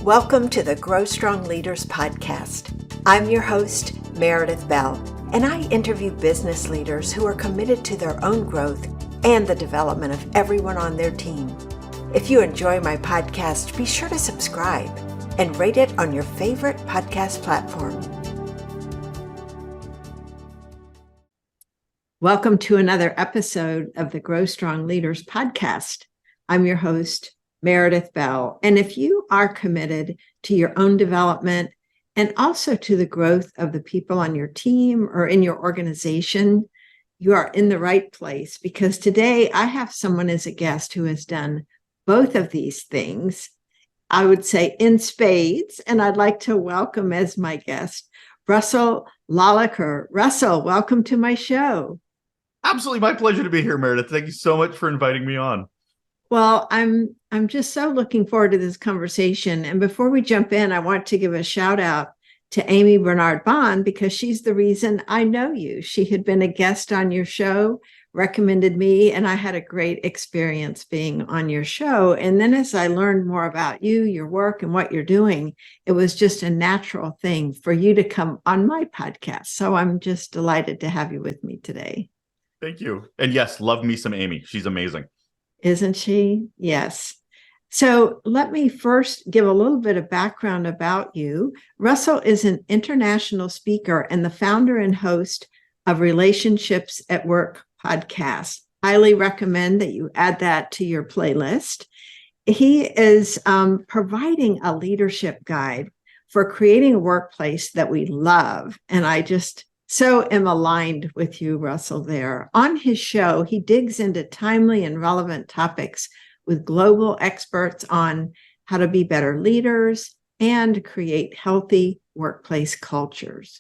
Welcome to the Grow Strong Leaders podcast. I'm your host, Meredith Bell, and I interview business leaders who are committed to their own growth and the development of everyone on their team. If you enjoy my podcast, be sure to subscribe and rate it on your favorite podcast platform. Welcome to another episode of the Grow Strong Leaders podcast. I'm your host, Meredith Bell. And if you are committed to your own development and also to the growth of the people on your team or in your organization, you are in the right place, because today I have someone as a guest who has done both of these things, I would say in spades. And I'd like to welcome as my guest, Russel Lolacher. Russel, welcome to my show. Absolutely my pleasure to be here, Meredith. Thank you so much for inviting me on. Well, I'm just so looking forward to this conversation. And before we jump in, I want to give a shout out to Amy Bernard Bond, because she's the reason I know you. She had been a guest on your show, recommended me, and I had a great experience being on your show. And then as I learned more about you, your work, and what you're doing, it was just a natural thing for you to come on my podcast. So I'm just delighted to have you with me today. Thank you. And yes, love me some Amy. She's amazing. Isn't she? Yes. So let me first give a little bit of background about you. Russel is an international speaker and the founder and host of Relationships at Work podcast. Highly recommend that you add that to your playlist. He is providing a leadership guide for creating a workplace that we love. And I just so am aligned with you, Russel, there. On his show, he digs into timely and relevant topics with global experts on how to be better leaders and create healthy workplace cultures.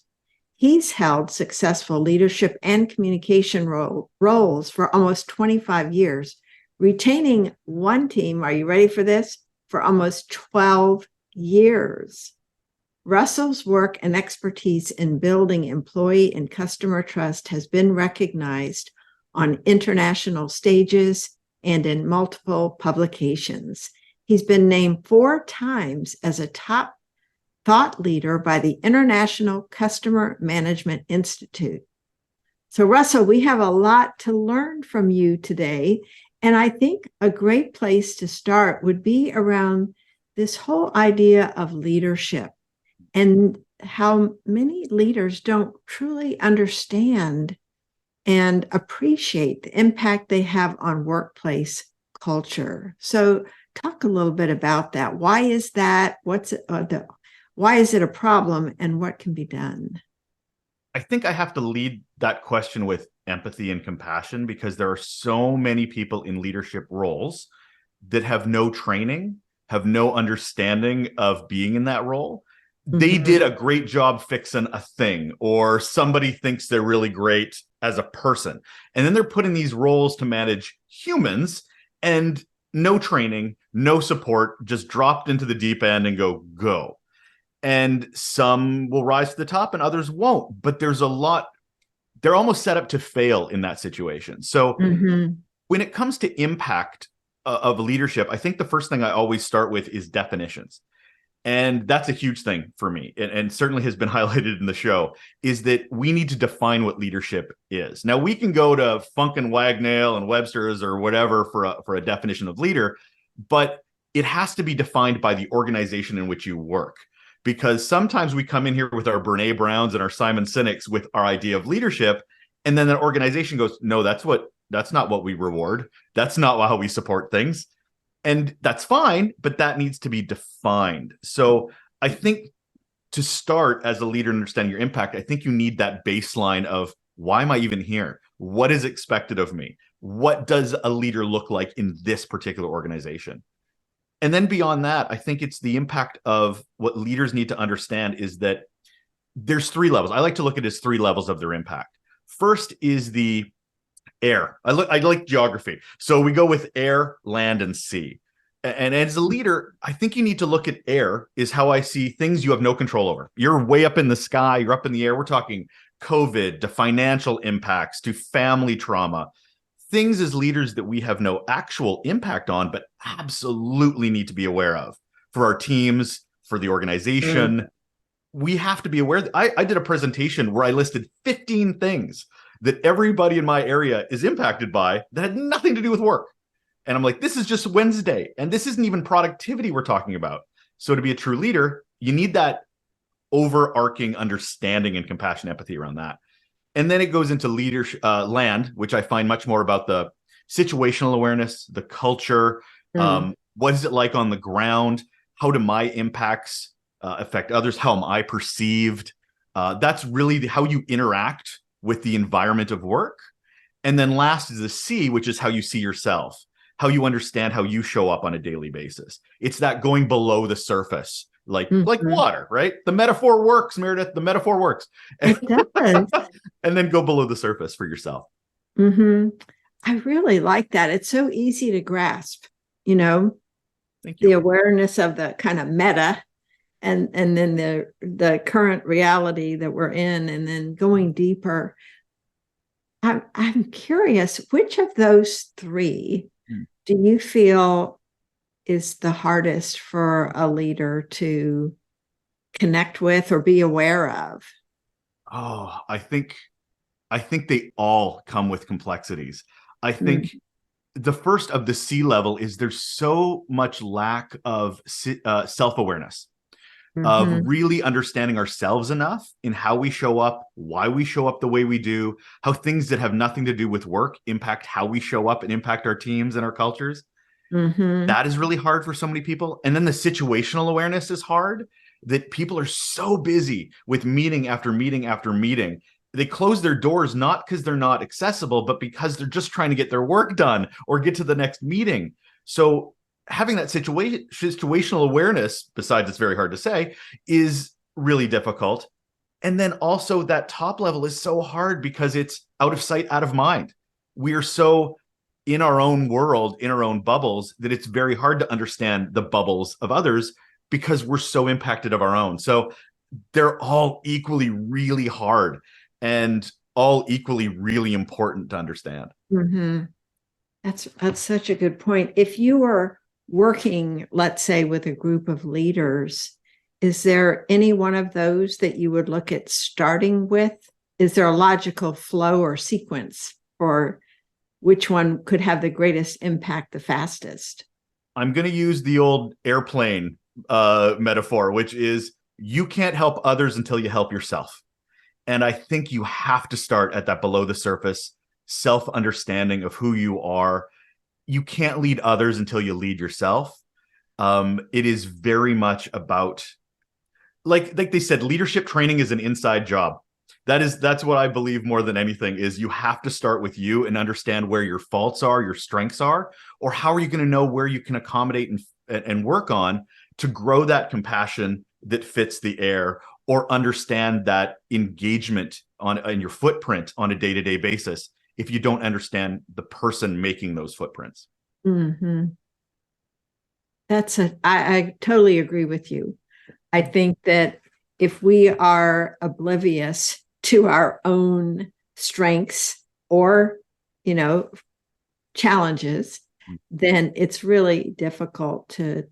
He's held successful leadership and communication roles for almost 25 years, retaining one team, are you ready for this, for almost 12 years. Russel's work and expertise in building employee and customer trust has been recognized on international stages and in multiple publications. He's been named 4 times as a top thought leader by the International Customer Management Institute. So, Russel, we have a lot to learn from you today. And I think a great place to start would be around this whole idea of leadership, and how many leaders don't truly understand and appreciate the impact they have on workplace culture. So talk a little bit about that. Why is that? Why is it a problem, and what can be done? I think I have to lead that question with empathy and compassion, because there are so many people in leadership roles that have no training, have no understanding of being in that role. They did a great job fixing a thing, or somebody thinks they're really great as a person. And then they're put in these roles to manage humans, and no training, no support, just dropped into the deep end and go. And some will rise to the top and others won't. But there's a lot, they're almost set up to fail in that situation. So when it comes to impact of leadership, I think the first thing I always start with is definitions. And that's a huge thing for me, and certainly has been highlighted in the show, is that we need to define what leadership is. Now, we can go to Funk and Wagnall and Webster's or whatever for a definition of leader, but it has to be defined by the organization in which you work. Because sometimes we come in here with our Brene Browns and our Simon Sinek's with our idea of leadership, and then the organization goes, no, that's not what we reward. That's not how we support things. And that's fine, but that needs to be defined. So I think to start as a leader and understanding your impact, I think you need that baseline of, why am I even here? What is expected of me? What does a leader look like in this particular organization? And then beyond that, I think it's the impact of what leaders need to understand is that there's 3 levels. I like to look at it as 3 levels of their impact. First is the air. I like geography. So we go with air, land, and sea. And as a leader, I think you need to look at air is how I see things you have no control over. You're way up in the sky, you're up in the air. We're talking COVID, to financial impacts, to family trauma. things as leaders that we have no actual impact on, but absolutely need to be aware of for our teams, for the organization. We have to be aware. I did a presentation where I listed 15 things that everybody in my area is impacted by that had nothing to do with work. And I'm like, this is just Wednesday. And this isn't even productivity we're talking about. So to be a true leader, you need that overarching understanding and compassion, empathy around that. And then it goes into leadership, land, which I find much more about the situational awareness, the culture. What is it like on the ground? How do my impacts affect others? How am I perceived? That's really how you interact with the environment of work. And then last is the C, which is how you see yourself, how you understand how you show up on a daily basis. It's that going below the surface, like water, right? The metaphor works, Meredith. The metaphor works. It does. And then go below the surface for yourself. I really like that. It's so easy to grasp, you know, the awareness of the kind of meta and then the current reality that we're in, and then going deeper. I'm curious, which of those three do you feel is the hardest for a leader to connect with or be aware of? Oh, I think they all come with complexities. I think the first of the C level is there's so much lack of self-awareness, of really understanding ourselves enough in how we show up, why we show up the way we do, how things that have nothing to do with work impact how we show up and impact our teams and our cultures. That is really hard for so many people. And then the situational awareness is hard, that people are so busy with meeting after meeting after meeting. They close their doors not because they're not accessible, but because they're just trying to get their work done or get to the next meeting. So having that situational awareness, besides it's very hard to say, is really difficult. And then also that top level is so hard because it's out of sight, out of mind. We are so in our own world, in our own bubbles, that it's very hard to understand the bubbles of others because we're so impacted of our own. So they're all equally really hard and all equally really important to understand. That's such a good point. If you were working, let's say, with a group of leaders, is there any one of those that you would look at starting with? Is there a logical flow or sequence for which one could have the greatest impact the fastest? I'm going to use the old airplane metaphor, which is you can't help others until you help yourself. And I think you have to start at that below the surface self-understanding of who you are. You can't lead others until you lead yourself. It is very much about, like they said, leadership training is an inside job. That's what I believe more than anything is you have to start with you and understand where your faults are, your strengths are, or how are you going to know where you can accommodate and work on to grow that compassion that fits the air, or understand that engagement on your footprint on a day-to-day basis if you don't understand the person making those footprints. I totally agree with you. I think that if we are oblivious to our own strengths or, challenges, then it's really difficult to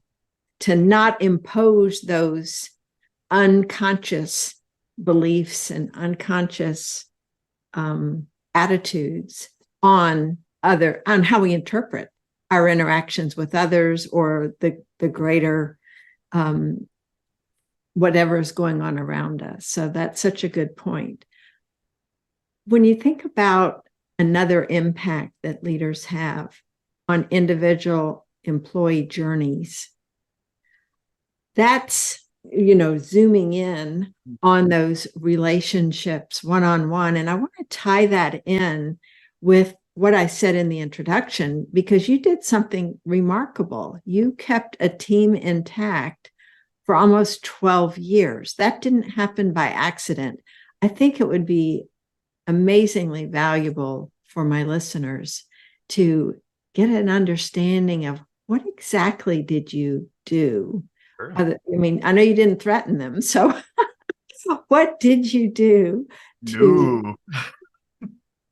not impose those unconscious beliefs and unconscious attitudes on how we interpret our interactions with others or the greater whatever is going on around us. So that's such a good point. When you think about another impact that leaders have on individual employee journeys, that's, zooming in on those relationships one-on-one. And I want to tie that in with what I said in the introduction, because you did something remarkable. You kept a team intact for almost 12 years. That didn't happen by accident. I think it would be amazingly valuable for my listeners to get an understanding of what exactly did you do? Sure. I mean, I know you didn't threaten them. So what did you do to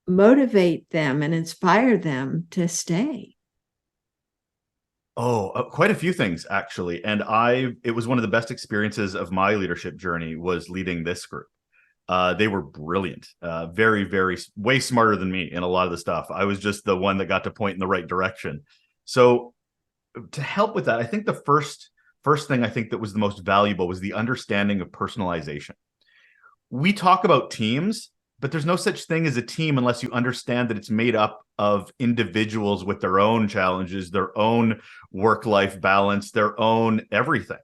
motivate them and inspire them to stay? Oh, quite a few things actually. And it was one of the best experiences of my leadership journey was leading this group. They were brilliant, very, very, way smarter than me in a lot of the stuff. I was just the one that got to point in the right direction. So to help with that, I think the first thing I think that was the most valuable was the understanding of personalization. We talk about teams, but there's no such thing as a team unless you understand that it's made up of individuals with their own challenges, their own work-life balance, their own everything.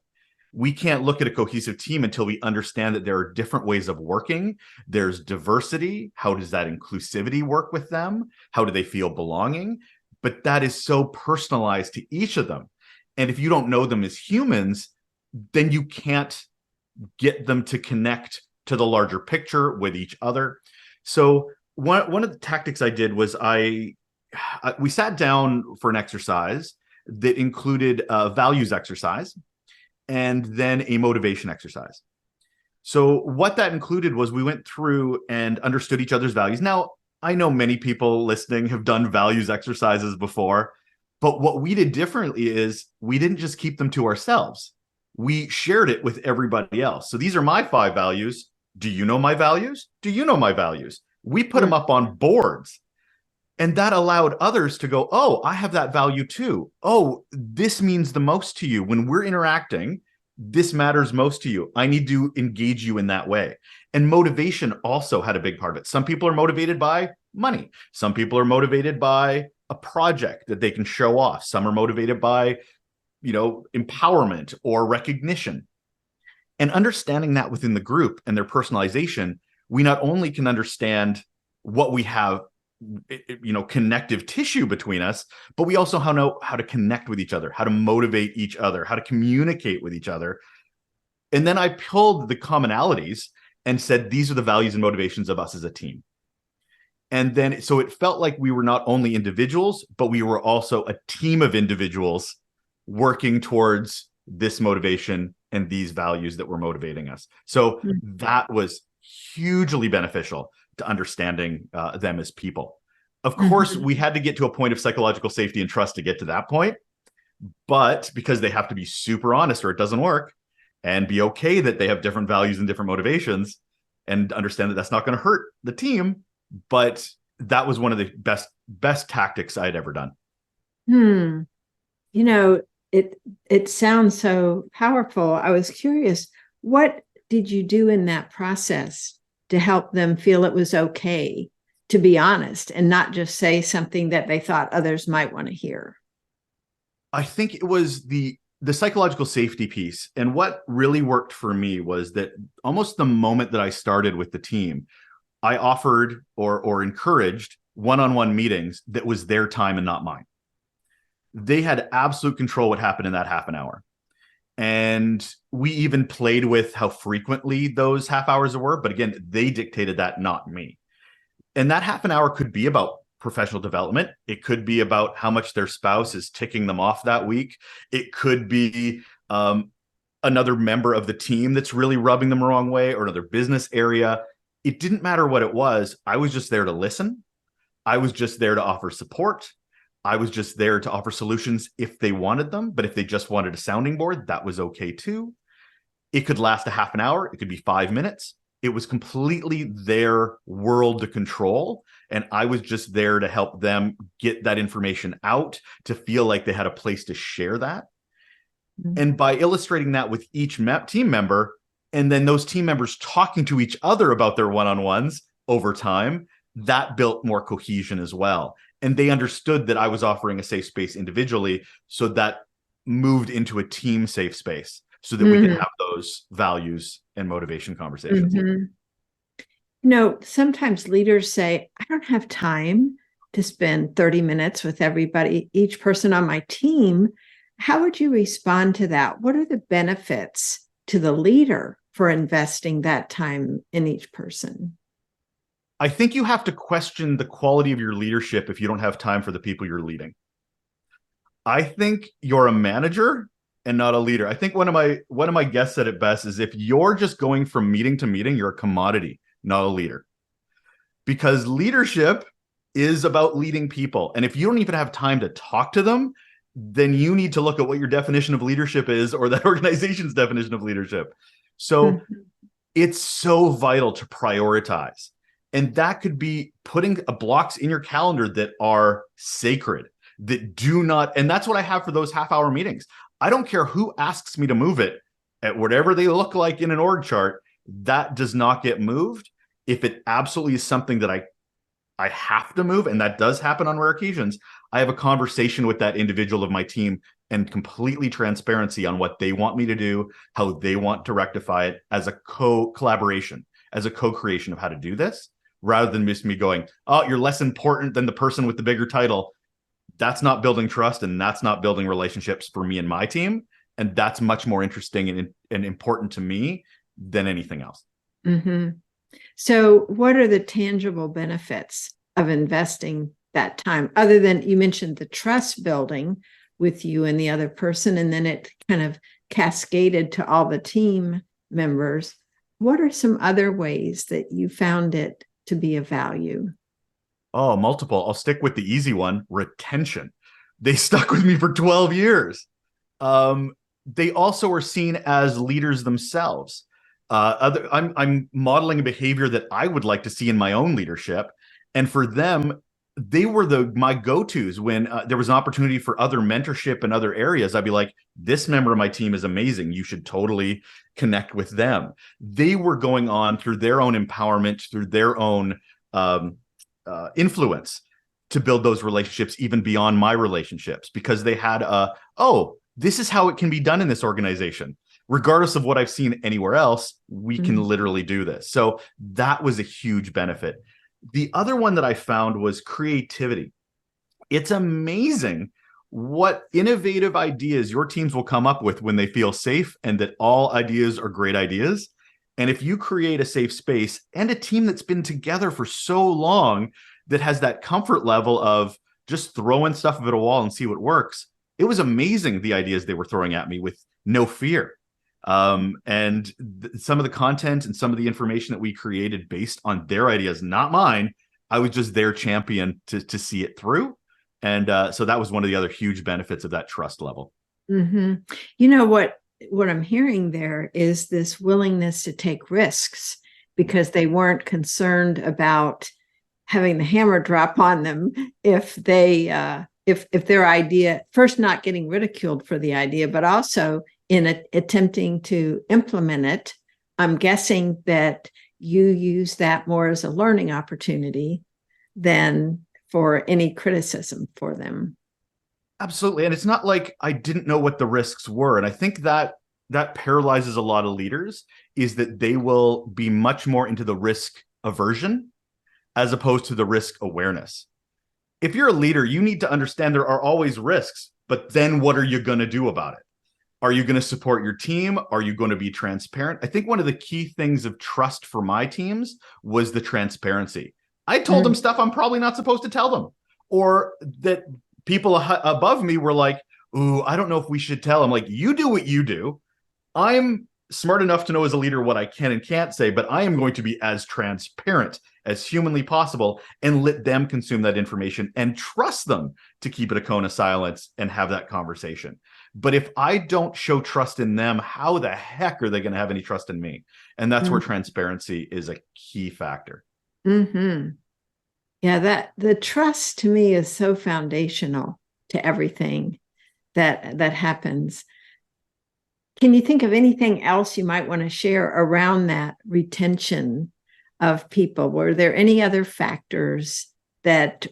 We can't look at a cohesive team until we understand that there are different ways of working. There's diversity. How does that inclusivity work with them? How do they feel belonging? But that is so personalized to each of them. And if you don't know them as humans, then you can't get them to connect to the larger picture with each other. So one of the tactics I did was we sat down for an exercise that included a values exercise and then a motivation exercise. So what that included was we went through and understood each other's values. Now, I know many people listening have done values exercises before, but what we did differently is we didn't just keep them to ourselves. We shared it with everybody else. So these are my 5 values. Do you know my values? Do you know my values? We put them up on boards. And that allowed others to go, oh, I have that value too. Oh, this means the most to you. When we're interacting, this matters most to you. I need to engage you in that way. And motivation also had a big part of it. Some people are motivated by money. Some people are motivated by a project that they can show off. Some are motivated by, empowerment or recognition. And understanding that within the group and their personalization, we not only can understand what we have, connective tissue between us, but we also know how to connect with each other, how to motivate each other, how to communicate with each other. And then I pulled the commonalities and said, these are the values and motivations of us as a team. And then, so it felt like we were not only individuals, but we were also a team of individuals working towards this motivation and these values that were motivating us. So that was hugely beneficial to understanding them as people. Of course, we had to get to a point of psychological safety and trust to get to that point, but because they have to be super honest or it doesn't work, and be okay that they have different values and different motivations, and understand that that's not going to hurt the team. But that was one of the best tactics I'd ever done. It sounds so powerful. I was curious, what did you do in that process to help them feel it was okay to be honest and not just say something that they thought others might want to hear? I think it was the psychological safety piece. And what really worked for me was that almost the moment that I started with the team, I offered or encouraged one-on-one meetings that was their time and not mine. They had absolute control what happened in that half an hour. And we even played with how frequently those half hours were. But again, they dictated that, not me. And that half an hour could be about professional development. It could be about how much their spouse is ticking them off that week. It could be another member of the team that's really rubbing them the wrong way, or another business area. It didn't matter what it was. I was just there to listen. I was just there to offer support. I was just there to offer solutions if they wanted them. But if they just wanted a sounding board, that was okay too. It could last a half an hour. It could be 5 minutes. It was completely their world to control. And I was just there to help them get that information out, to feel like they had a place to share that. And by illustrating that with each team member, and then those team members talking to each other about their one-on-ones over time, that built more cohesion as well. And they understood that I was offering a safe space individually, so that moved into a team safe space so that we could have those values and motivation conversations. Sometimes leaders say, I don't have time to spend 30 minutes with everybody, each person on my team. How would you respond to that? What are the benefits to the leader for investing that time in each person? I think you have to question the quality of your leadership if you don't have time for the people you're leading. I think you're a manager and not a leader. I think one of my guests said it best is, if you're just going from meeting to meeting, you're a commodity, not a leader. Because leadership is about leading people. And if you don't even have time to talk to them, then you need to look at what your definition of leadership is, or that organization's definition of leadership. So it's so vital to prioritize. And that could be putting blocks in your calendar that are sacred, that do not, and that's what I have for those half-hour meetings. I don't care who asks me to move it at whatever they look like in an org chart, that does not get moved. If it absolutely is something that I have to move, and that does happen on rare occasions, I have a conversation with that individual of my team and completely transparency on what they want me to do, how they want to rectify it, as a collaboration, as a co-creation of how to do this, rather than just me going, oh, you're less important than the person with the bigger title. That's not building trust, and that's not building relationships for me and my team. And that's much more interesting and important to me than anything else. Mm-hmm. So what are the tangible benefits of investing that time, other than you mentioned the trust building with you and the other person, and then it kind of cascaded to all the team members? What are some other ways that you found it to be of value? Oh, multiple. I'll stick with the easy one, retention. They stuck with me for 12 years. They also are seen as leaders themselves. I'm modeling a behavior that I would like to see in my own leadership. And for them, they were my go-tos when there was an opportunity for other mentorship in other areas. I'd be like, this member of my team is amazing. You should totally connect with them. They were going on through their own empowerment, through their own influence, to build those relationships even beyond my relationships, because they had oh, this is how it can be done in this organization. Regardless of what I've seen anywhere else, we can literally do this. So that was a huge benefit. The other one that I found was creativity. It's amazing what innovative ideas your teams will come up with when they feel safe, and that all ideas are great ideas. And if you create a safe space and a team that's been together for so long, that has that comfort level of just throwing stuff at a wall and see what works, it was amazing the ideas they were throwing at me with no fear. And some of the content and some of the information that we created based on their ideas, not mine, I was just their champion to see it through. And so that was one of the other huge benefits of that trust level. Mm-hmm. You know what I'm hearing there is this willingness to take risks, because they weren't concerned about having the hammer drop on them if they if their idea, first not getting ridiculed for the idea, but also in attempting to implement it. I'm guessing that you use that more as a learning opportunity than for any criticism for them. Absolutely. And it's not like I didn't know what the risks were. And I think that paralyzes a lot of leaders, is that they will be much more into the risk aversion as opposed to the risk awareness. If you're a leader, you need to understand there are always risks, but then what are you going to do about it? Are you going to support your team? Are you going to be transparent? I think one of the key things of trust for my teams was the transparency. I told them stuff I'm probably not supposed to tell them, or that people above me were like, ooh, I don't know if we should tell them. Like, you do what you do. I'm smart enough to know as a leader what I can and can't say, but I am going to be as transparent as humanly possible and let them consume that information and trust them to keep it a cone of silence and have that conversation. But if I don't show trust in them, how the heck are they going to have any trust in me? And that's where transparency is a key factor. Mm-hmm. Yeah, that the trust to me is so foundational to everything that happens. Can you think of anything else you might want to share around that retention of people? Were there any other factors that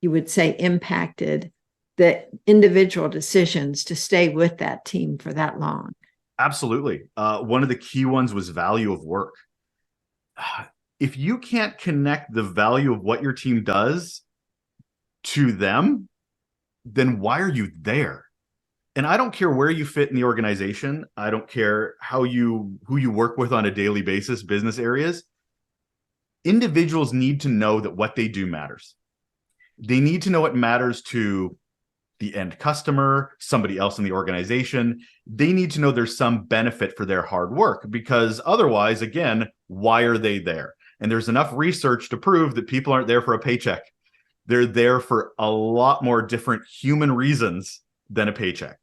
you would say impacted the individual decisions to stay with that team for that long? Absolutely. One of the key ones was value of work. If you can't connect the value of what your team does to them, then why are you there? And I don't care where you fit in the organization. I don't care who you work with on a daily basis, business areas. Individuals need to know that what they do matters. They need to know it matters to the end customer, somebody else in the organization. They need to know there's some benefit for their hard work, because otherwise, again, why are they there? And there's enough research to prove that people aren't there for a paycheck. They're there for a lot more different human reasons than a paycheck.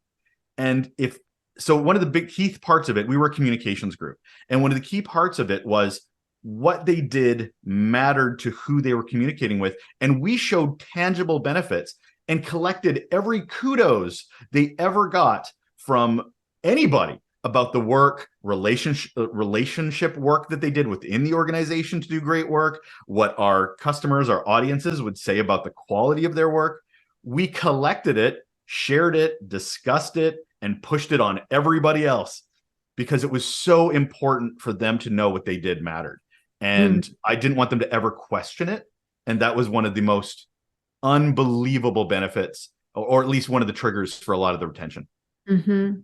And if so, one of the big key parts of it, we were a communications group. And one of the key parts of it was what they did mattered to who they were communicating with. And we showed tangible benefits and collected every kudos they ever got from anybody about the work, relationship work that they did within the organization to do great work, what our customers, our audiences would say about the quality of their work. We collected it, shared it, discussed it, and pushed it on everybody else because it was so important for them to know what they did mattered. And I didn't want them to ever question it. And that was one of the most unbelievable benefits, or at least one of the triggers for a lot of the retention. Mm-hmm.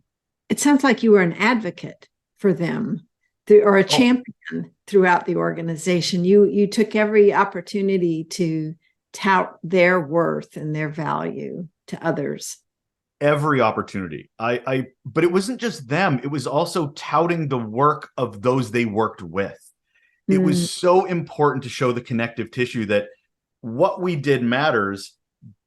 It sounds like you were an advocate for them or a champion throughout the organization. You took every opportunity to tout their worth and their value to others. Every opportunity. But it wasn't just them. It was also touting the work of those they worked with. It was so important to show the connective tissue that what we did matters,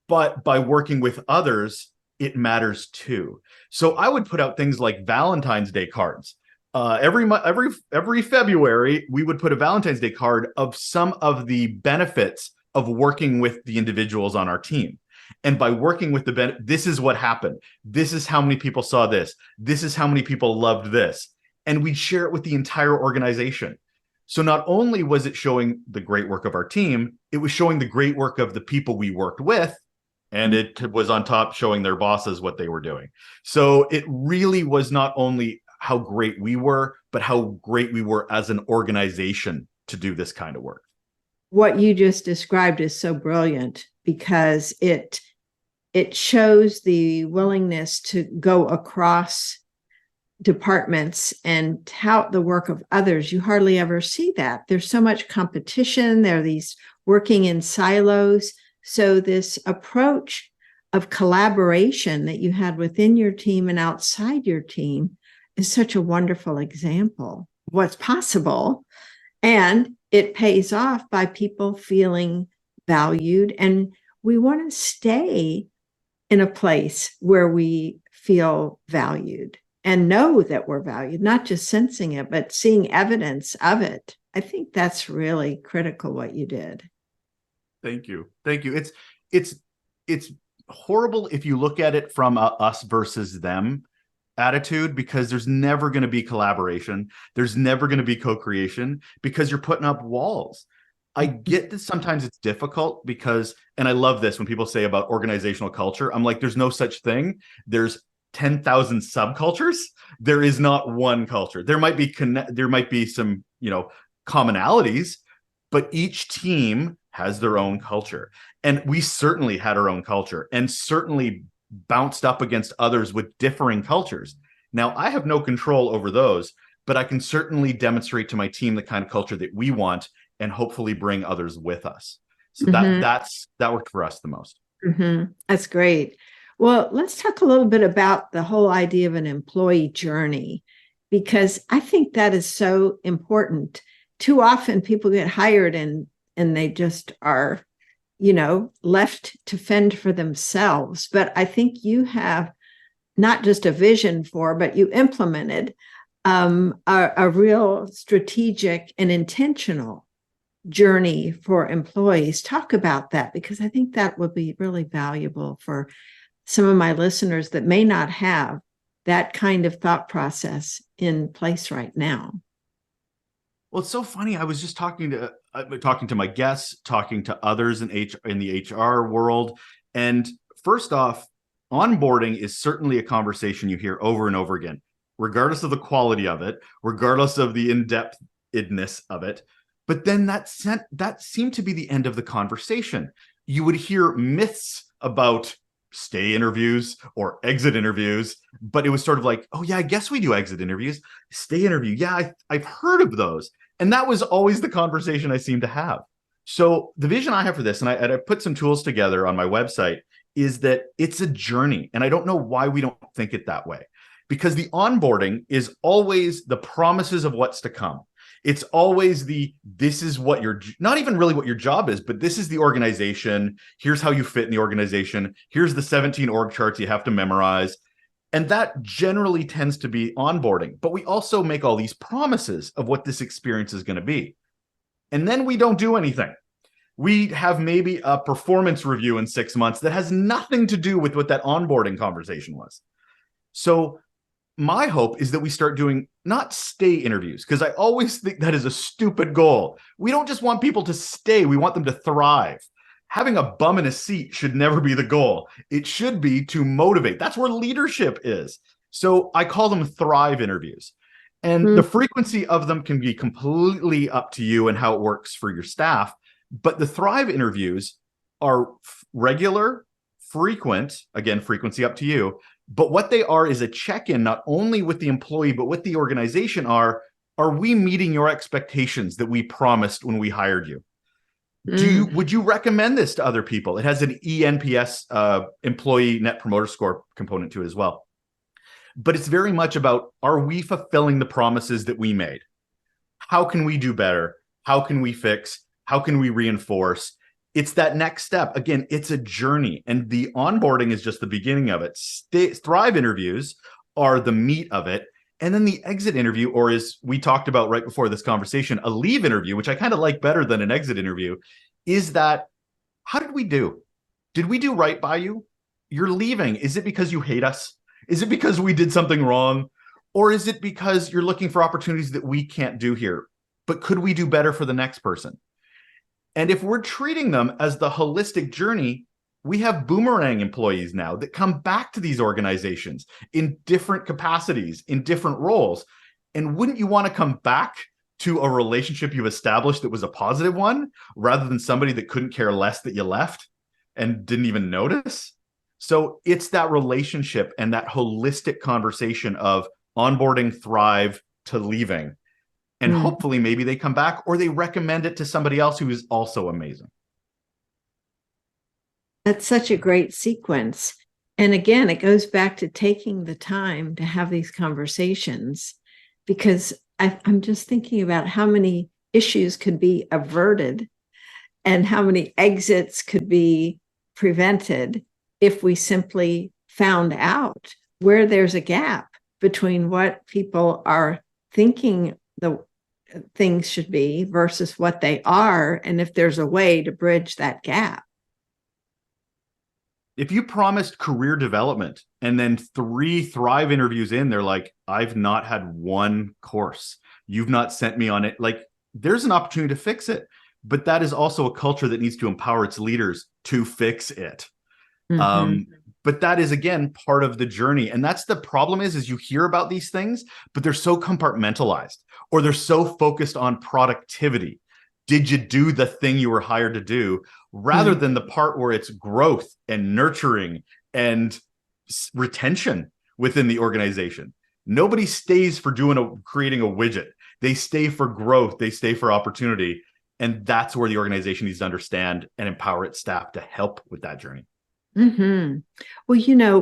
but by working with others, it matters too. So I would put out things like Valentine's Day cards. Every February, we would put a Valentine's Day card of some of the benefits of working with the individuals on our team. And by working with this is what happened. This is how many people saw this. This is how many people loved this. And we'd share it with the entire organization. So not only was it showing the great work of our team, it was showing the great work of the people we worked with. And it was on top showing their bosses what they were doing. So it really was not only how great we were, but how great we were as an organization to do this kind of work. What you just described is so brilliant because it shows the willingness to go across departments and tout the work of others. You hardly ever see that. There's so much competition. There are these working in silos. So this approach of collaboration that you had within your team and outside your team is such a wonderful example of what's possible. And it pays off by people feeling valued. And we want to stay in a place where we feel valued and know that we're valued, not just sensing it, but seeing evidence of it. I think that's really critical what you did. Thank you. Thank you. It's horrible if you look at it from a us versus them attitude, because there's never going to be collaboration. There's never going to be co-creation because you're putting up walls. I get that sometimes it's difficult because, and I love this when people say about organizational culture, I'm like, there's no such thing. There's 10,000 subcultures. There is not one culture. There might be some, commonalities, but each team has their own culture. And we certainly had our own culture and certainly bounced up against others with differing cultures. Now, I have no control over those, but I can certainly demonstrate to my team the kind of culture that we want and hopefully bring others with us. So that worked for us the most. That's great. Well, let's talk a little bit about the whole idea of an employee journey, because I think that is so important. Too often people get hired and they just are, left to fend for themselves. But I think you have not just a vision for, but you implemented a real strategic and intentional journey for employees. Talk about that, because I think that would be really valuable for some of my listeners that may not have that kind of thought process in place right now. Well, it's so funny. I was just talking to my guests, talking to others in the HR world. And first off, onboarding is certainly a conversation you hear over and over again, regardless of the quality of it, regardless of the in-depthness of it. But then that seemed to be the end of the conversation. You would hear myths about stay interviews or exit interviews, but it was sort of like, oh yeah, I guess we do exit interviews, stay interview. Yeah, I've heard of those. And that was always the conversation I seemed to have. So the vision I have for this, and I put some tools together on my website, is that it's a journey. And I don't know why we don't think it that way, because the onboarding is always the promises of what's to come. It's always this is what not even really what your job is, but this is the organization. Here's how you fit in the organization. Here's the 17 org charts you have to memorize. And that generally tends to be onboarding. But we also make all these promises of what this experience is going to be. And then we don't do anything. We have maybe a performance review in 6 months that has nothing to do with what that onboarding conversation was. So my hope is that we start doing not stay interviews, because I always think that is a stupid goal. We don't just want people to stay. We want them to thrive. Having a bum in a seat should never be the goal. It should be to motivate. That's where leadership is. So I call them thrive interviews. And the frequency of them can be completely up to you and how it works for your staff. But the thrive interviews are regular, frequent, again, frequency up to you. But what they are is a check-in, not only with the employee, but with the organization are we meeting your expectations that we promised when we hired you? Would you recommend this to other people? It has an ENPS, employee net promoter score component to it as well. But it's very much about, are we fulfilling the promises that we made? How can we do better? How can we fix? How can we reinforce? It's that next step. Again, it's a journey, and the onboarding is just the beginning of it. Thrive interviews are the meat of it. And then the exit interview, or as we talked about right before this conversation, a leave interview, which I kind of like better than an exit interview, is that, how did we do? Did we do right by you? You're leaving. Is it because you hate us? Is it because we did something wrong? Or is it because you're looking for opportunities that we can't do here? But could we do better for the next person? And if we're treating them as the holistic journey, we have boomerang employees now that come back to these organizations in different capacities, in different roles. And wouldn't you want to come back to a relationship you've established that was a positive one, rather than somebody that couldn't care less that you left and didn't even notice? So it's that relationship and that holistic conversation of onboarding, thrive, to leaving. And hopefully maybe they come back, or they recommend it to somebody else who is also amazing. That's such a great sequence. And again, it goes back to taking the time to have these conversations, because I'm just thinking about how many issues could be averted and how many exits could be prevented if we simply found out where there's a gap between what people are thinking the things should be versus what they are, and if there's a way to bridge that gap. If you promised career development and then 3 Thrive interviews in, they're like, I've not had one course. You've not sent me on it. Like, there's an opportunity to fix it. But that is also a culture that needs to empower its leaders to fix it. But that is, again, part of the journey. And that's the problem is you hear about these things, but they're so compartmentalized, or they're so focused on productivity. Did you do the thing you were hired to do, rather than the part where it's growth and nurturing and retention within the organization? Nobody stays for creating a widget. They stay for growth. They stay for opportunity. And that's where the organization needs to understand and empower its staff to help with that journey. Well,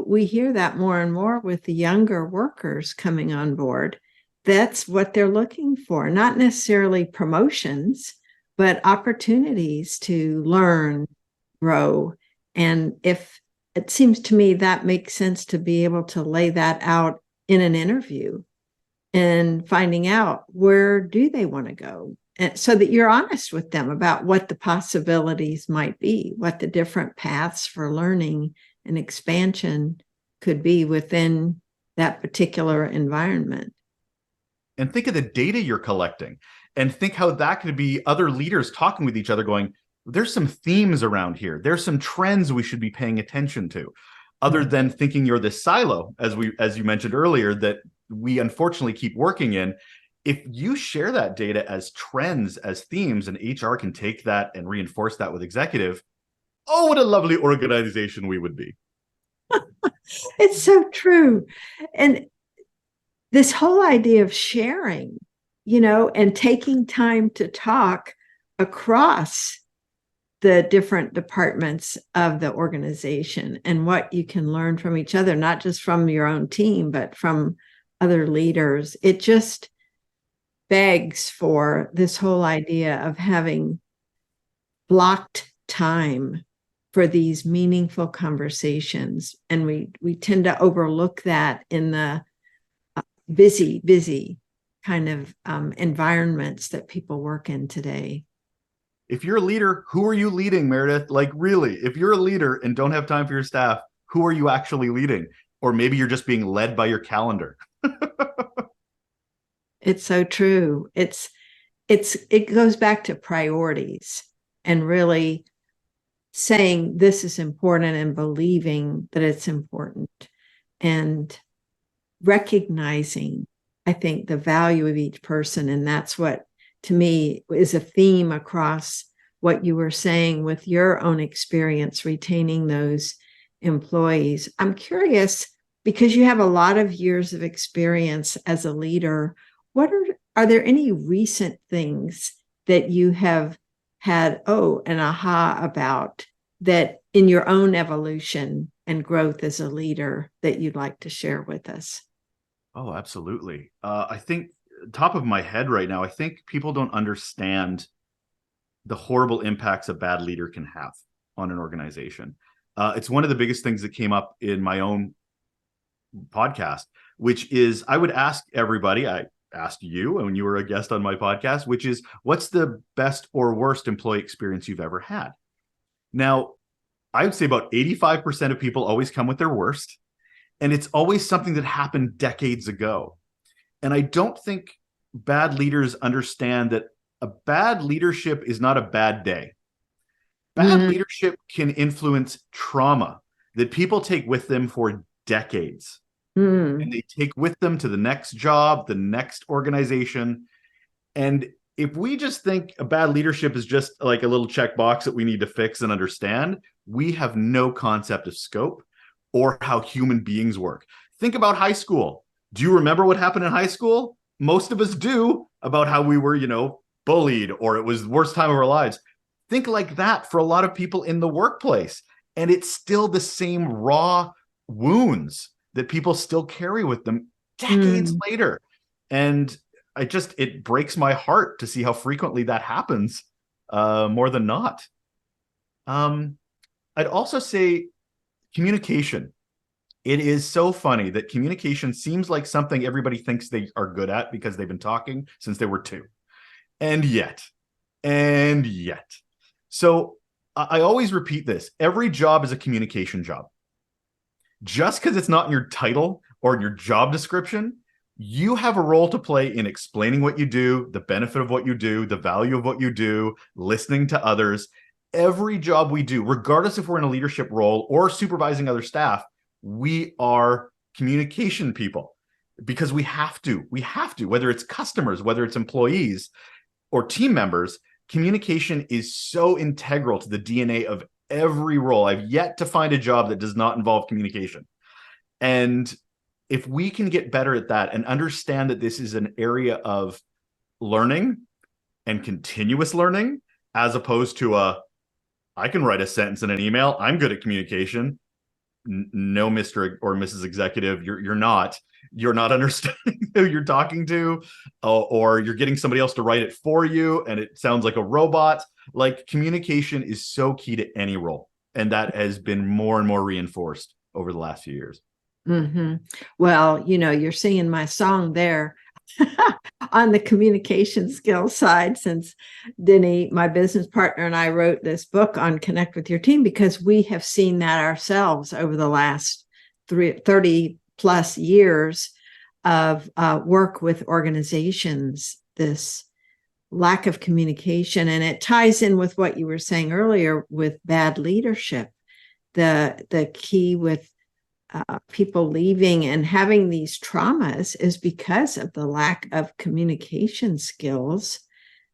we hear that more and more with the younger workers coming on board. That's what they're looking for, not necessarily promotions, but opportunities to learn, grow. And if it seems to me that makes sense to be able to lay that out in an interview and finding out where do they want to go, and so that you're honest with them about what the possibilities might be, what the different paths for learning and expansion could be within that particular environment. And think of the data you're collecting, and think how that could be other leaders talking with each other going, there's some themes around here. There's some trends we should be paying attention to, other than thinking you're this silo, as you mentioned earlier, that we unfortunately keep working in. If you share that data as trends, as themes, and HR can take that and reinforce that with executive, oh, what a lovely organization we would be. It's so true. And this whole idea of sharing, and taking time to talk across the different departments of the organization and what you can learn from each other, not just from your own team, but from other leaders. begs for this whole idea of having blocked time for these meaningful conversations. And we tend to overlook that in the busy kind of environments that people work in today. If you're a leader, who are you leading, Meredith? Like, really, if you're a leader and don't have time for your staff, who are you actually leading? Or maybe you're just being led by your calendar. It's so true. It goes back to priorities and really saying this is important and believing that it's important and recognizing, I think, the value of each person. And that's what, to me, is a theme across what you were saying with your own experience retaining those employees. I'm curious, because you have a lot of years of experience as a leader, are there any recent things that you have had an aha about that in your own evolution and growth as a leader that you'd like to share with us? Oh, absolutely. I think top of my head right now, I think people don't understand the horrible impacts a bad leader can have on an organization. It's one of the biggest things that came up in my own podcast, which is I would ask everybody, I asked you when you were a guest on my podcast, which is, what's the best or worst employee experience you've ever had? Now, I would say about 85% of people always come with their worst. And it's always something that happened decades ago. And I don't think bad leaders understand that a bad leadership is not a bad day. Bad leadership can influence trauma that people take with them for decades. And they take with them to the next job, the next organization. And if we just think a bad leadership is just like a little checkbox that we need to fix and understand, we have no concept of scope or how human beings work. Think about high school. Do you remember what happened in high school? Most of us do, about how we were, bullied, or it was the worst time of our lives. Think like that for a lot of people in the workplace. And it's still the same raw wounds that people still carry with them decades later. And it breaks my heart to see how frequently that happens, more than not. I'd also say communication. It is so funny that communication seems like something everybody thinks they are good at because they've been talking since they were 2. And yet. So I always repeat this. Every job is a communication job. Just because it's not in your title or in your job description, you have a role to play in explaining what you do, the benefit of what you do, the value of what you do, listening to others. Every job we do, regardless if we're in a leadership role or supervising other staff, we are communication people because we have to, whether it's customers, whether it's employees or team members. Communication is so integral to the DNA of every role. I've yet to find a job that does not involve communication. And if we can get better at that and understand that this is an area of learning and continuous learning, as opposed to I can write a sentence in an email, I'm good at communication. No, Mr. or Mrs. Executive, you're not. You're not understanding who you're talking to, or you're getting somebody else to write it for you, and it sounds like a robot. Like, communication is so key to any role, and that has been more and more reinforced over the last few years. Well, you're singing my song there on the communication skills side, since Denny, my business partner, and I wrote this book on Connect with Your Team because we have seen that ourselves over the last 30 plus years of work with organizations, this lack of communication. And it ties in with what you were saying earlier with bad leadership. The key with people leaving and having these traumas is because of the lack of communication skills.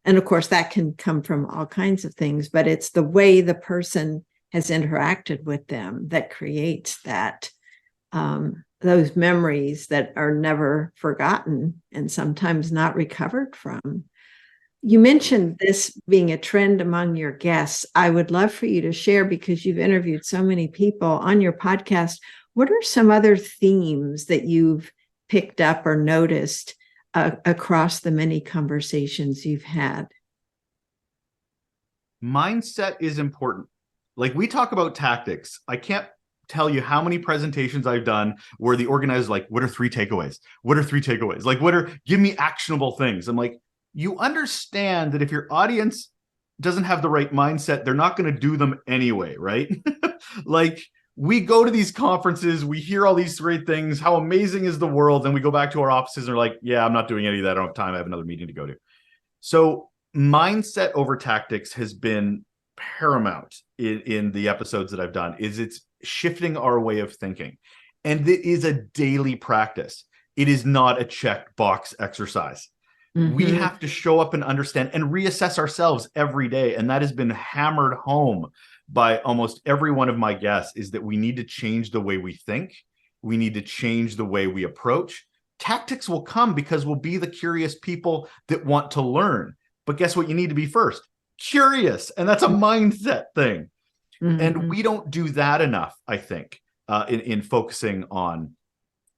And of course, that can come from all kinds of things, but it's the way the person has interacted with them that creates that, those memories that are never forgotten and sometimes not recovered from. You mentioned this being a trend among your guests. I would love for you to share, because you've interviewed so many people on your podcast. What are some other themes that you've picked up or noticed across the many conversations you've had? Mindset is important. Like, we talk about tactics. I can't tell you how many presentations I've done where the organizer's like, what are 3 takeaways? What are 3 takeaways? Like, give me actionable things. I'm like, you understand that if your audience doesn't have the right mindset, they're not going to do them anyway, right? Like, we go to these conferences, we hear all these great things, how amazing is the world, and we go back to our offices and are like, yeah, I'm not doing any of that. I don't have time. I have another meeting to go to. So mindset over tactics has been paramount in the episodes that I've done. It's shifting our way of thinking. And it is a daily practice. It is not a checkbox exercise. We have to show up and understand and reassess ourselves every day. And that has been hammered home by almost every one of my guests, is that we need to change the way we think. We need to change the way we approach. Tactics will come because we'll be the curious people that want to learn. But guess what you need to be first? Curious. And that's a mindset thing. And we don't do that enough, I think, in focusing on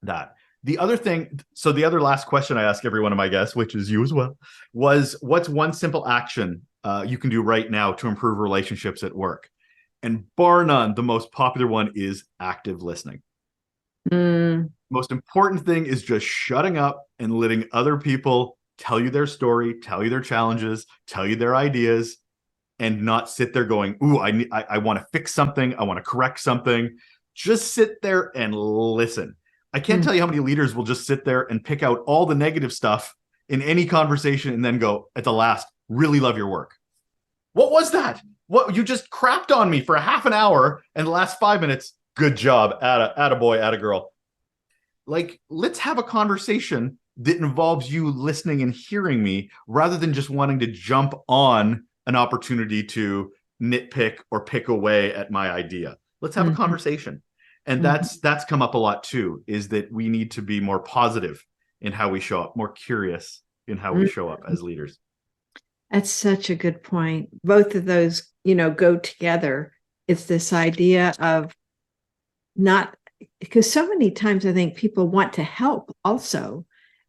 that. The other thing, so the other last question I ask every one of my guests, which is you as well, was, what's one simple action you can do right now to improve relationships at work? And bar none, the most popular one is active listening. Most important thing is just shutting up and letting other people tell you their story, tell you their challenges, tell you their ideas, and not sit there going, ooh, I want to fix something. I want to correct something. Just sit there and listen. I can't tell you how many leaders will just sit there and pick out all the negative stuff in any conversation and then go at the last, really love your work. What was that? What, you just crapped on me for a half an hour, and the last 5 minutes, good job, atta boy, atta girl. Like, let's have a conversation that involves you listening and hearing me, rather than just wanting to jump on an opportunity to nitpick or pick away at my idea. Let's have a conversation. And that's come up a lot too, is that we need to be more positive in how we show up, more curious in how we show up as leaders. That's such a good point. Both of those, go together. It's this idea of not, because so many times I think people want to help also.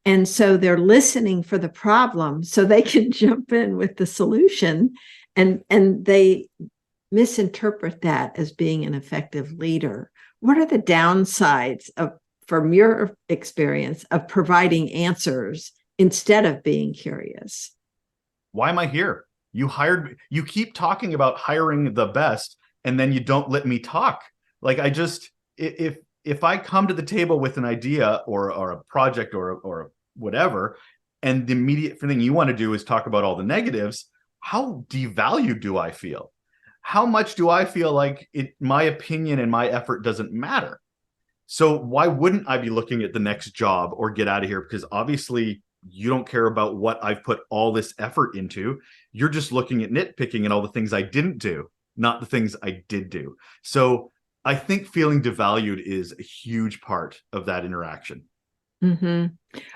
And so they're listening for the problem so they can jump in with the solution. And they misinterpret that as being an effective leader. What are the downsides from your experience, of providing answers instead of being curious? Why am I here? You keep talking about hiring the best, and then you don't let me talk. Like, if I come to the table with an idea or a project or whatever, and the immediate thing you want to do is talk about all the negatives, how devalued do I feel? How much do I feel like my opinion and my effort doesn't matter? So why wouldn't I be looking at the next job or get out of here? Because obviously you don't care about what I've put all this effort into. You're just looking at nitpicking and all the things I didn't do, not the things I did do. So I think feeling devalued is a huge part of that interaction.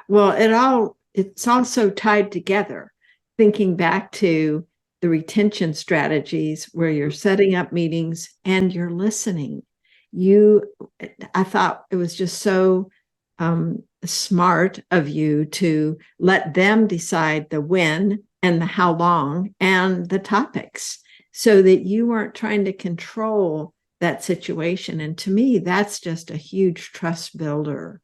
Well, it's also tied together. Thinking back to the retention strategies where you're setting up meetings and you're listening. I thought it was just so smart of you to let them decide the when and the how long and the topics, so that you weren't trying to control that situation. And to me, that's just a huge trust builder.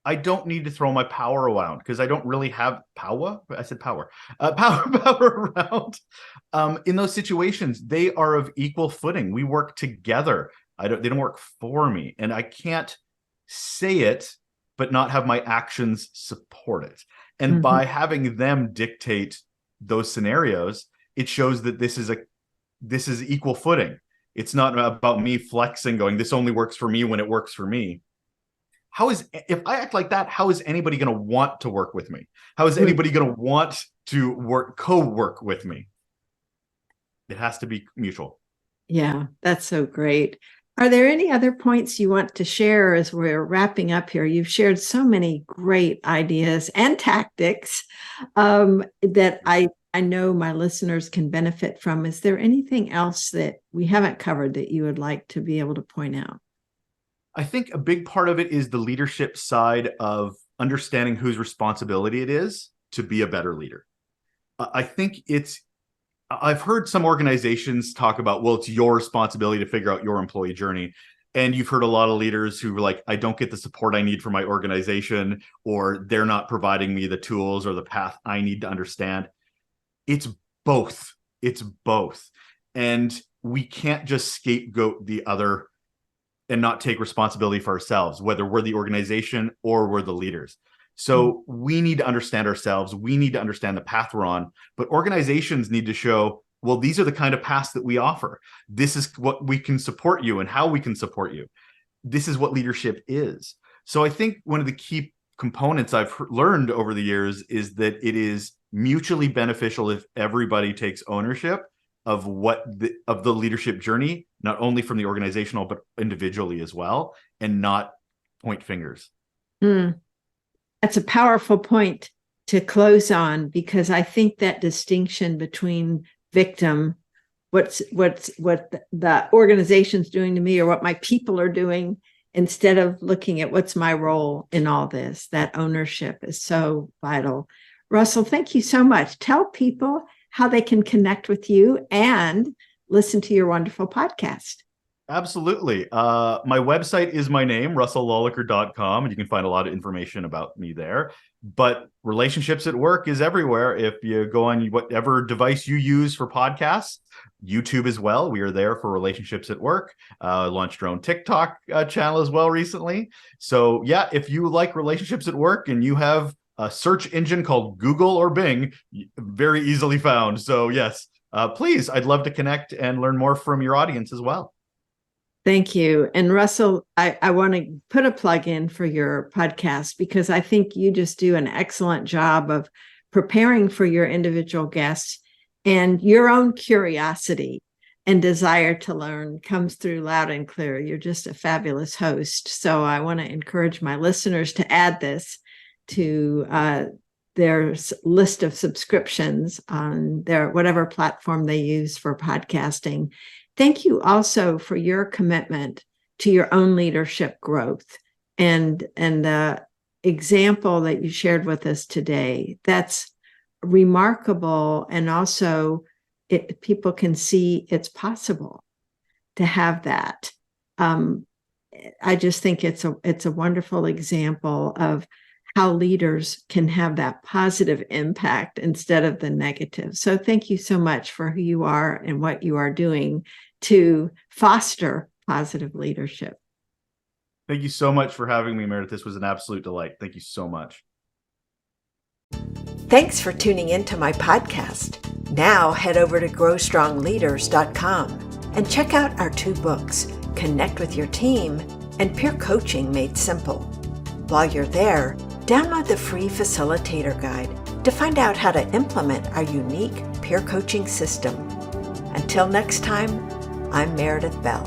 I don't need to throw my power around, because I don't really have power. I said power. Power around. In those situations, they are of equal footing. We work together. They don't work for me. And I can't say it, but not have my actions support it. And by having them dictate those scenarios, it shows that this is equal footing. It's not about me flexing, going, this only works for me when it works for me. If I act like that, how is anybody going to want to work with me? How is anybody going to want to co-work with me? It has to be mutual. Yeah, that's so great. Are there any other points you want to share as we're wrapping up here? You've shared so many great ideas and tactics that I know my listeners can benefit from. Is there anything else that we haven't covered that you would like to be able to point out? I think a big part of it is the leadership side of understanding whose responsibility it is to be a better leader. I think I've heard some organizations talk about, well, it's your responsibility to figure out your employee journey. And you've heard a lot of leaders who were like, I don't get the support I need for my organization, or they're not providing me the tools or the path I need to understand. It's both. It's both. And we can't just scapegoat the other and not take responsibility for ourselves, whether we're the organization or we're the leaders. So we need to understand ourselves. We need to understand the path we're on, but organizations need to show, well, these are the kind of paths that we offer. This is what we can support you and how we can support you. This is what leadership is. So I think one of the key components I've learned over the years is that it is mutually beneficial if everybody takes ownership of the leadership journey, not only from the organizational, but individually as well, and not point fingers. That's a powerful point to close on, because I think that distinction between victim, what the organization's doing to me or what my people are doing, instead of looking at what's my role in all this, that ownership is so vital. Russel, thank you so much. Tell people how they can connect with you and listen to your wonderful podcast. Absolutely. My website is my name, russellolacher.com, and you can find a lot of information about me there. But Relationships at Work is everywhere. If you go on whatever device you use for podcasts, YouTube as well, we are there for Relationships at Work. Launched our own TikTok channel as well recently. So yeah, if you like Relationships at Work and you have a search engine called Google or Bing, very easily found. So yes, please, I'd love to connect and learn more from your audience as well. Thank you. And Russel, I want to put a plug in for your podcast, because I think you just do an excellent job of preparing for your individual guests, and your own curiosity and desire to learn comes through loud and clear. You're just a fabulous host. So I want to encourage my listeners to add this to their list of subscriptions on their whatever platform they use for podcasting. Thank you also for your commitment to your own leadership growth and the example that you shared with us today. That's remarkable, and also people can see it's possible to have that. I just think it's a wonderful example of how leaders can have that positive impact instead of the negative. So thank you so much for who you are and what you are doing to foster positive leadership. Thank you so much for having me, Meredith. This was an absolute delight. Thank you so much. Thanks for tuning into my podcast. Now head over to growstrongleaders.com and check out our 2 books, Connect with Your Team and Peer Coaching Made Simple. While you're there, download the free facilitator guide to find out how to implement our unique peer coaching system. Until next time, I'm Meredith Bell.